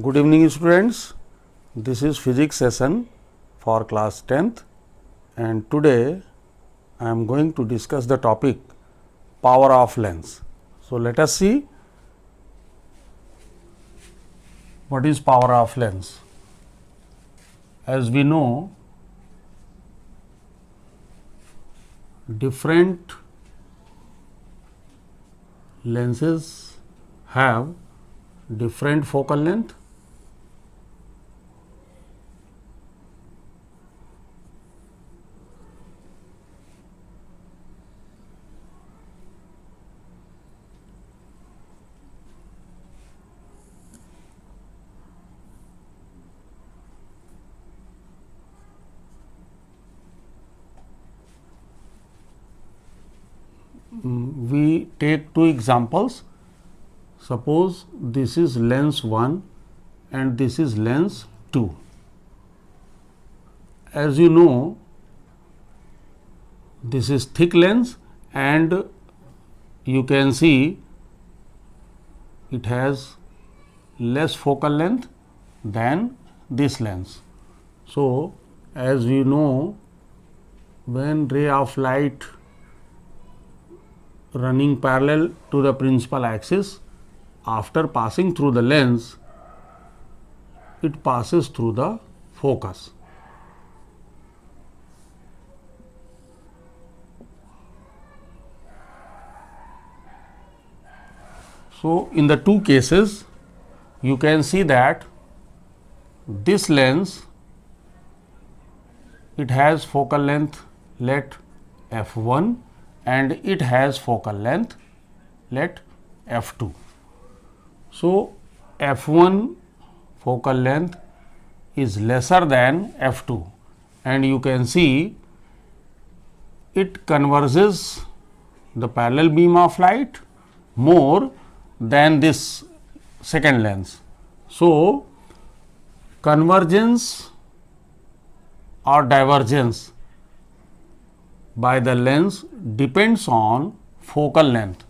Good evening students, this is physics session for class 10th and today I am going to discuss the topic power of lens. So, let us see what is power of lens. As we know, different lenses have different focal length. We take two examples. Suppose this is lens 1 and this is lens 2. As you know, this is thick lens and you can see it has less focal length than this lens. So, as we know, when ray of light running parallel to the principal axis, after passing through the lens, it passes through the focus. So, in the two cases, you can see that this lens, it has focal length, let f1, and it has focal length, let f2. So, f1 focal length is lesser than f2 and you can see it converges the parallel beam of light more than this second lens. So, convergence or divergence by the lens depends on focal length.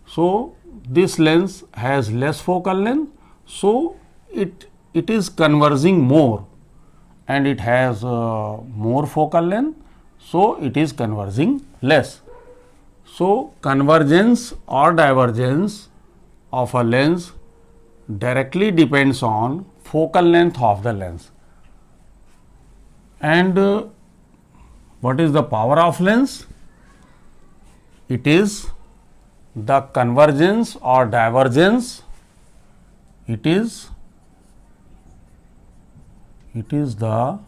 So, this lens has less focal length, so it is converging more, and it has more focal length, so it is converging less. So, convergence or divergence of a lens directly depends on focal length of the lens. And what is the power of lens? It is the convergence or divergence, it is the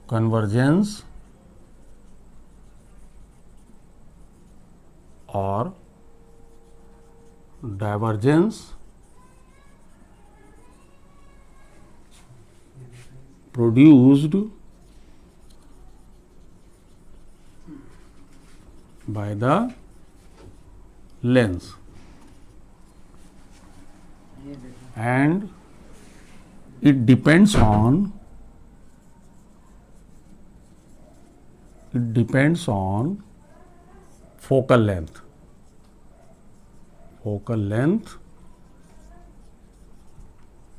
convergence or divergence produced by the lens, and it depends on focal length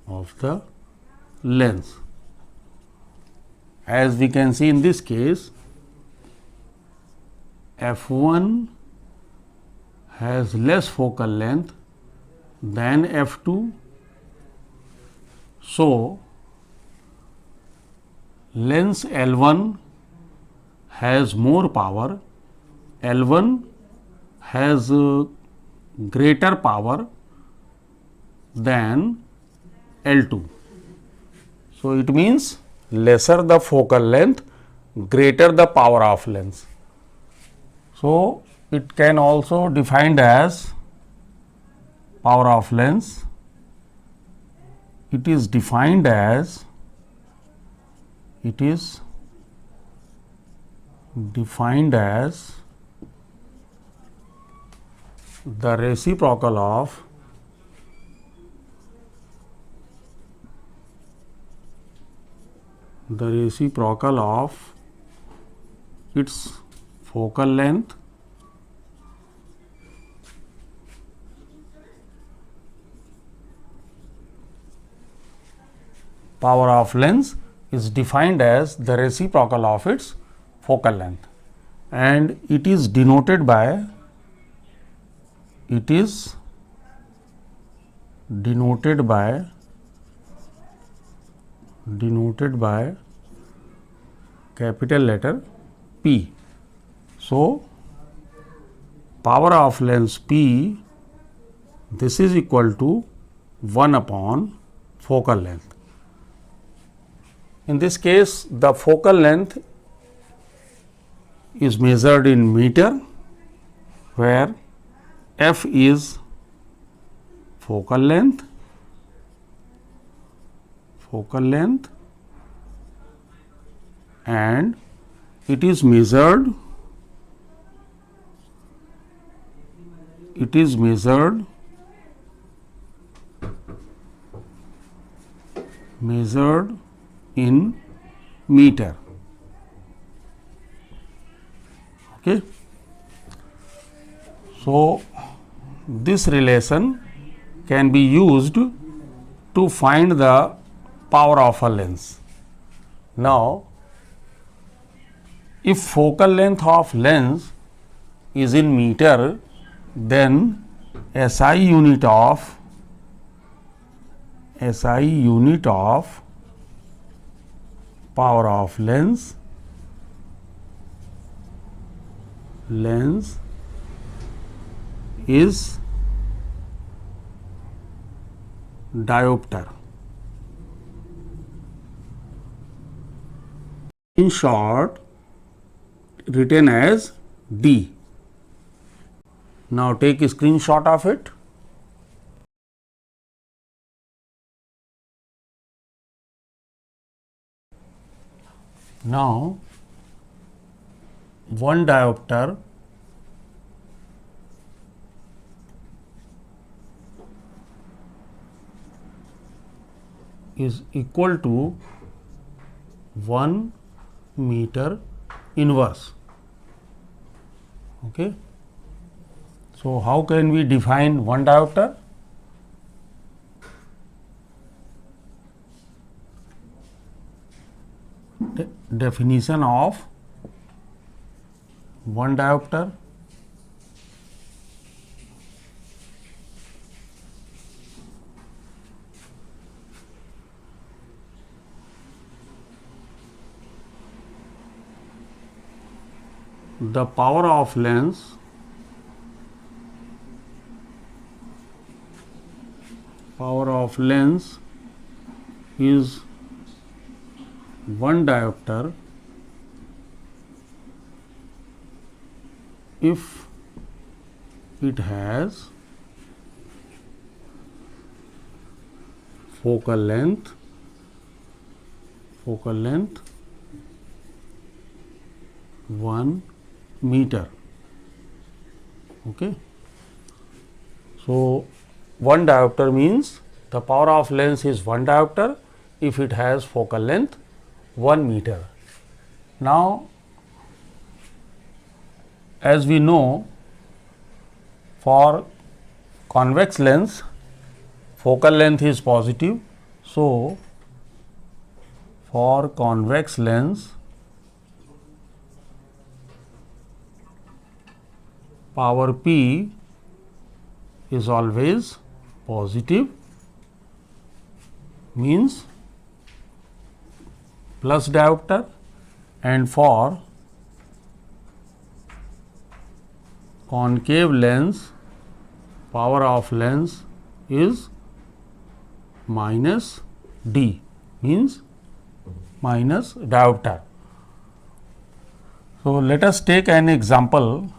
of the lens. As we can see in this case, f1 has less focal length than f2. So, lens L1 has more power, L1 has greater power than L2. So, it means lesser the focal length, greater the power of lens. So, it can also defined as power of lens. It is defined as the reciprocal of its focal length power of lens is defined as the reciprocal of its focal length, and it is denoted by capital letter P. So, power of lens P, this is equal to 1 upon focal length. In this case, the focal length is measured in meter, where f is focal length, and it is measured in meter. Okay. So, this relation can be used to find the power of a lens. Now, if focal length of lens is in meter, then SI unit of power of lens is diopter. In short, written as D. Now take a screenshot of it. Now, one diopter is equal to 1 meter inverse. Okay. So, how can we define one diopter? Definition of one diopter: the power of lens is one diopter if it has focal length 1 meter. Okay. So, one diopter means the power of lens is one diopter if it has focal length 1 meter. Now, as we know, for convex lens focal length is positive. So, for convex lens power P is always positive, means plus diopter, and for concave lens power of lens is minus D, means minus diopter. So, let us take an example.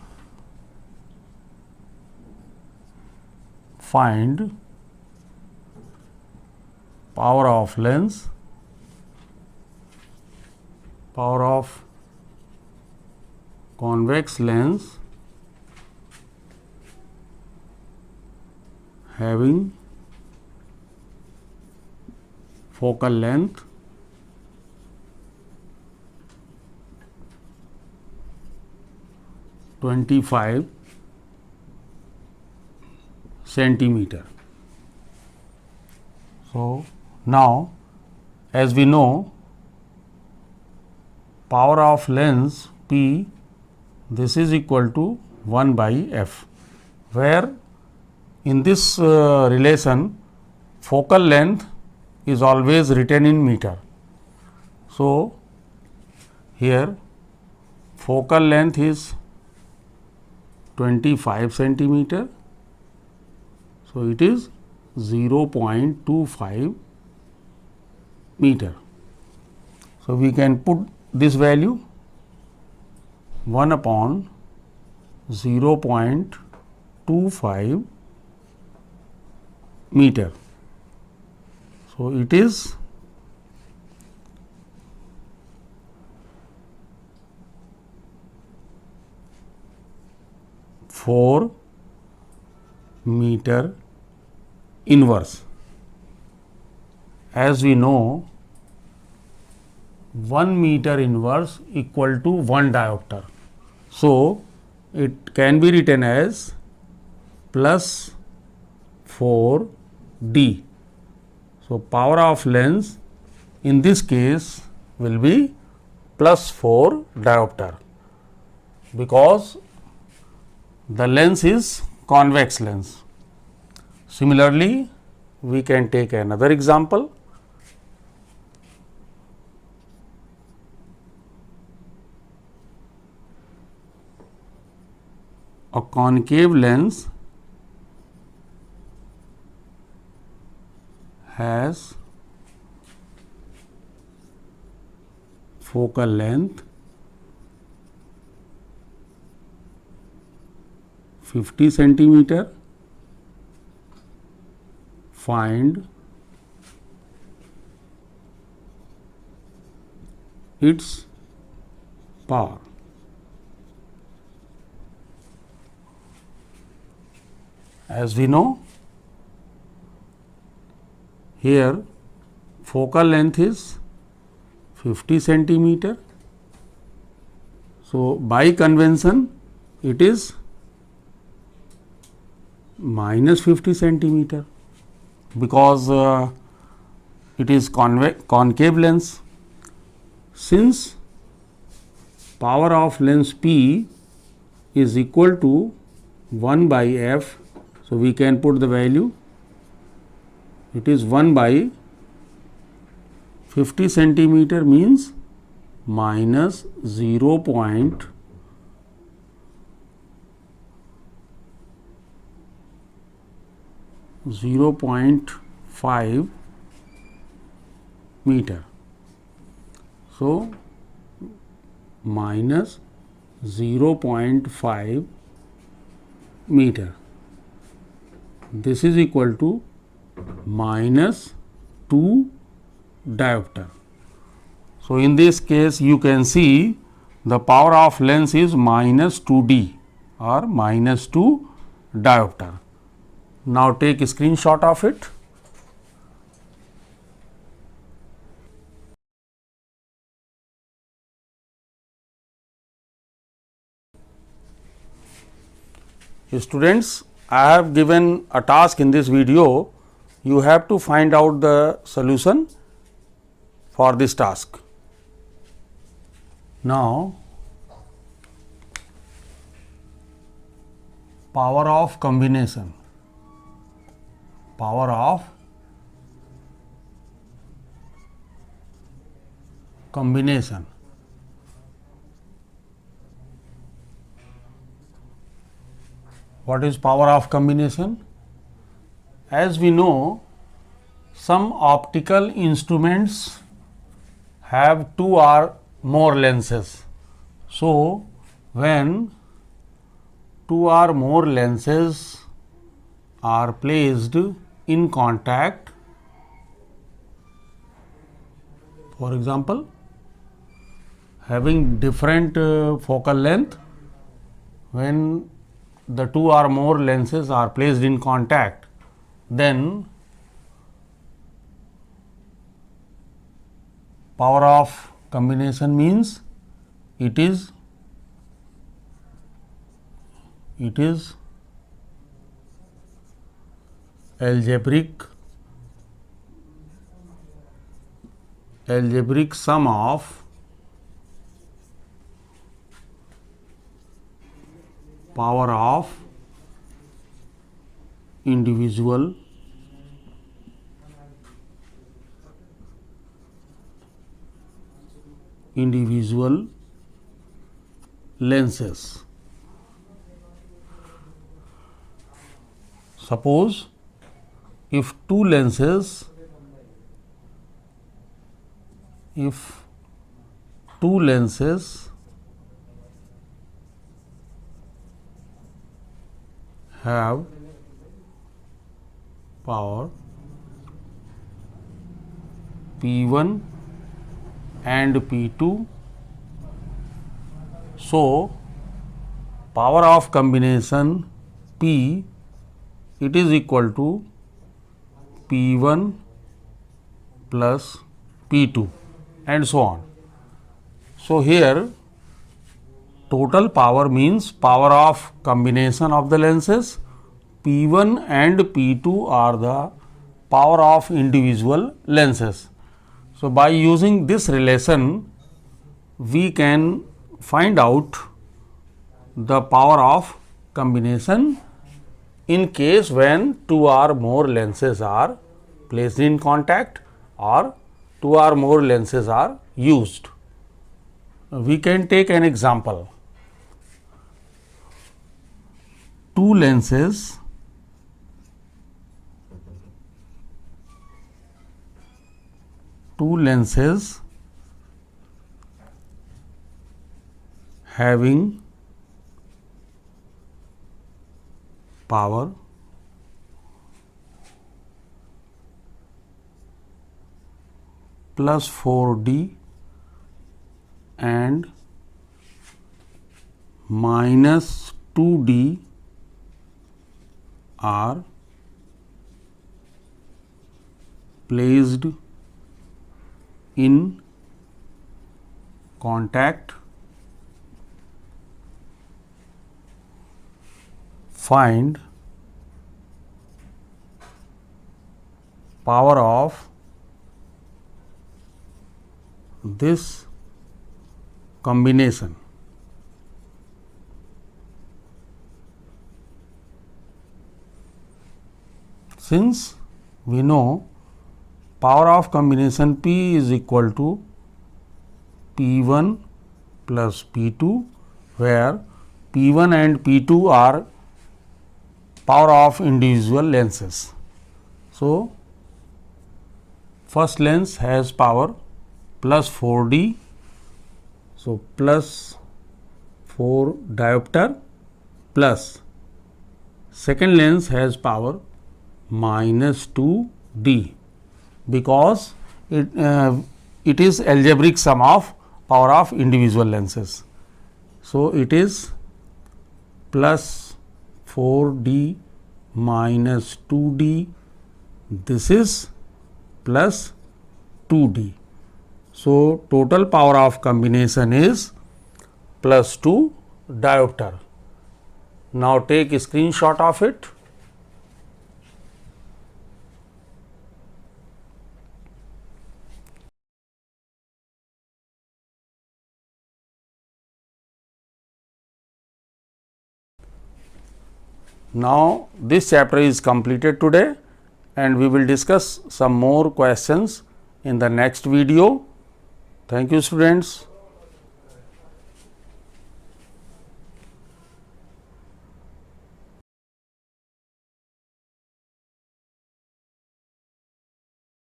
Find power of lens, power of convex lens having focal length 25 centimeter. So, now as we know, power of lens P, this is equal to 1 by f, where in this relation focal length is always written in meter. So, here focal length is 25 centimeter. So, it is 0.25 meter. So, we can put this value 1 upon 0.25 meter. So, it is 4 meter inverse. As we know, 1 meter inverse equal to 1 diopter. So, it can be written as plus 4 D. So, power of lens in this case will be plus 4 diopter, because the lens is convex lens. Similarly, we can take another example. A concave lens has focal length 50 centimeter. Find its power. As we know, here focal length is 50 centimeter. So, by convention it is minus 50 centimeter, because it is concave lens. Since power of lens P is equal to 1 by f, so we can put the value, it is 1 by 50 centimeter means minus 0.5 meter. So, minus 0.5 meter. This is equal to minus 2 diopter. So, in this case you can see the power of lens is minus 2D or minus 2 diopter. Now, take a screenshot of it. Students, I have given a task in this video. You have to find out the solution for this task. Now, power of combination. Power of combination. What is power of combination? As we know, some optical instruments have 2 or more lenses. So, when 2 or more lenses are placed in contact, for example, having different focal length, when the 2 or more lenses are placed in contact, then power of combination means it is algebraic algebraic sum of power of individual lenses. Suppose if two lenses have power P1 and P2, so power of combination P, it is equal to P1 plus P2 and so on. So here total power means power of combination of the lenses. P1 and P2 are the power of individual lenses. So by using this relation we can find out the power of combination in case when two or more lenses are placed in contact or two or more lenses are used. We can take an example. Two lenses having power plus 4D and minus 2D are placed in contact. Find power of this combination. Since we know power of combination P is equal to P1 plus P2, where P1 and P2 are power of individual lenses. So first lens has power plus 4D, so plus 4 diopter, plus second lens has power minus 2D, because it is algebraic sum of power of individual lenses. So it is plus 4D minus 2D, this is plus 2D. So total power of combination is plus 2 diopter. Now take a screenshot of it. Now this chapter is completed today, and we will discuss some more questions in the next video. Thank you, students.